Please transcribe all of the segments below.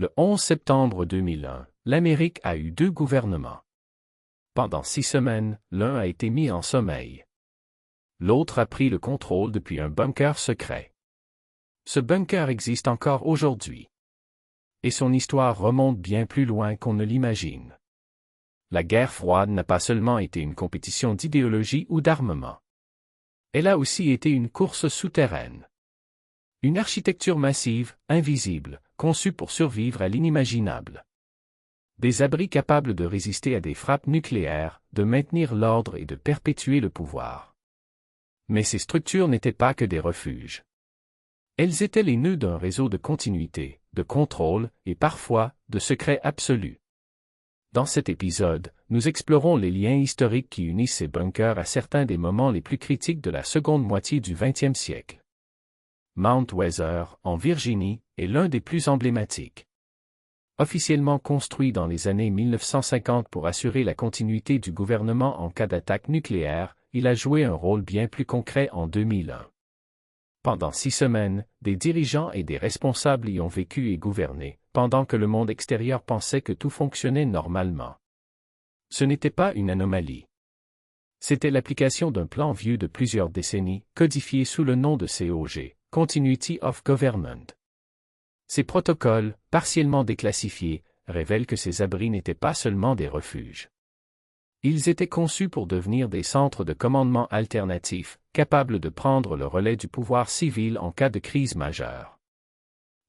Le 11 septembre 2001, l'Amérique a eu deux gouvernements. Pendant 6 semaines, l'un a été mis en sommeil. L'autre a pris le contrôle depuis un bunker secret. Ce bunker existe encore aujourd'hui. Et son histoire remonte bien plus loin qu'on ne l'imagine. La guerre froide n'a pas seulement été une compétition d'idéologie ou d'armement. Elle a aussi été une course souterraine. Une architecture massive, invisible, conçue pour survivre à l'inimaginable. Des abris capables de résister à des frappes nucléaires, de maintenir l'ordre et de perpétuer le pouvoir. Mais ces structures n'étaient pas que des refuges. Elles étaient les nœuds d'un réseau de continuité, de contrôle et parfois de secret absolu. Dans cet épisode, nous explorons les liens historiques qui unissent ces bunkers à certains des moments les plus critiques de la seconde moitié du XXe siècle. Mount Weather, en Virginie, est l'un des plus emblématiques. Officiellement construit dans les années 1950 pour assurer la continuité du gouvernement en cas d'attaque nucléaire, il a joué un rôle bien plus concret en 2001. Pendant 6 semaines, des dirigeants et des responsables y ont vécu et gouverné, pendant que le monde extérieur pensait que tout fonctionnait normalement. Ce n'était pas une anomalie. C'était l'application d'un plan vieux de plusieurs décennies, codifié sous le nom de COG, Continuity of Government. Ces protocoles, partiellement déclassifiés, révèlent que ces abris n'étaient pas seulement des refuges. Ils étaient conçus pour devenir des centres de commandement alternatifs, capables de prendre le relais du pouvoir civil en cas de crise majeure.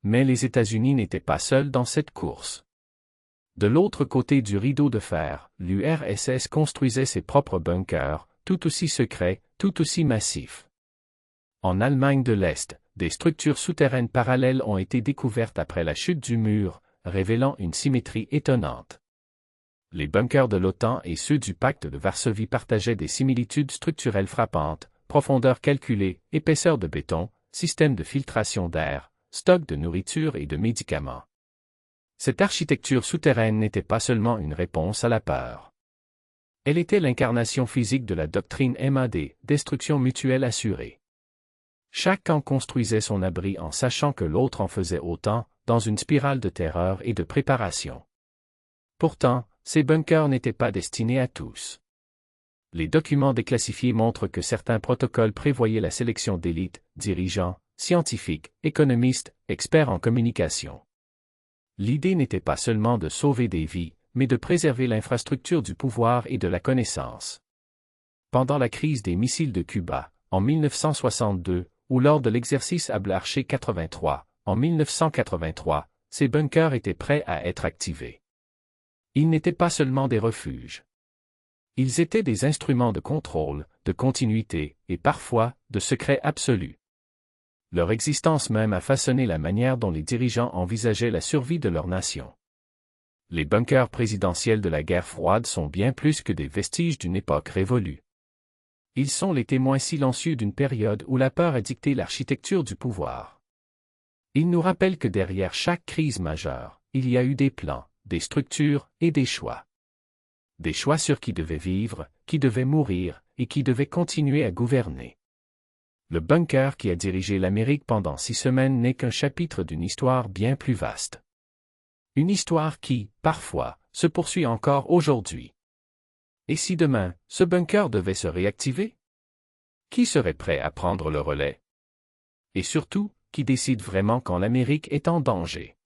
Mais les États-Unis n'étaient pas seuls dans cette course. De l'autre côté du rideau de fer, l'URSS construisait ses propres bunkers, tout aussi secrets, tout aussi massifs. En Allemagne de l'Est, des structures souterraines parallèles ont été découvertes après la chute du mur, révélant une symétrie étonnante. Les bunkers de l'OTAN et ceux du pacte de Varsovie partageaient des similitudes structurelles frappantes, profondeur calculée, épaisseur de béton, système de filtration d'air, stock de nourriture et de médicaments. Cette architecture souterraine n'était pas seulement une réponse à la peur. Elle était l'incarnation physique de la doctrine MAD, destruction mutuelle assurée. Chaque camp construisait son abri en sachant que l'autre en faisait autant, dans une spirale de terreur et de préparation. Pourtant, ces bunkers n'étaient pas destinés à tous. Les documents déclassifiés montrent que certains protocoles prévoyaient la sélection d'élites, dirigeants, scientifiques, économistes, experts en communication. L'idée n'était pas seulement de sauver des vies, mais de préserver l'infrastructure du pouvoir et de la connaissance. Pendant la crise des missiles de Cuba, en 1962, ou lors de l'exercice Able Archer 83, en 1983, ces bunkers étaient prêts à être activés. Ils n'étaient pas seulement des refuges. Ils étaient des instruments de contrôle, de continuité, et parfois, de secret absolu. Leur existence même a façonné la manière dont les dirigeants envisageaient la survie de leur nation. Les bunkers présidentiels de la guerre froide sont bien plus que des vestiges d'une époque révolue. Ils sont les témoins silencieux d'une période où la peur a dicté l'architecture du pouvoir. Ils nous rappellent que derrière chaque crise majeure, il y a eu des plans, des structures et des choix. Des choix sur qui devait vivre, qui devait mourir, et qui devait continuer à gouverner. Le bunker qui a dirigé l'Amérique pendant 6 semaines n'est qu'un chapitre d'une histoire bien plus vaste. Une histoire qui, parfois, se poursuit encore aujourd'hui. Et si demain, ce bunker devait se réactiver? Qui serait prêt à prendre le relais? Et surtout, qui décide vraiment quand l'Amérique est en danger?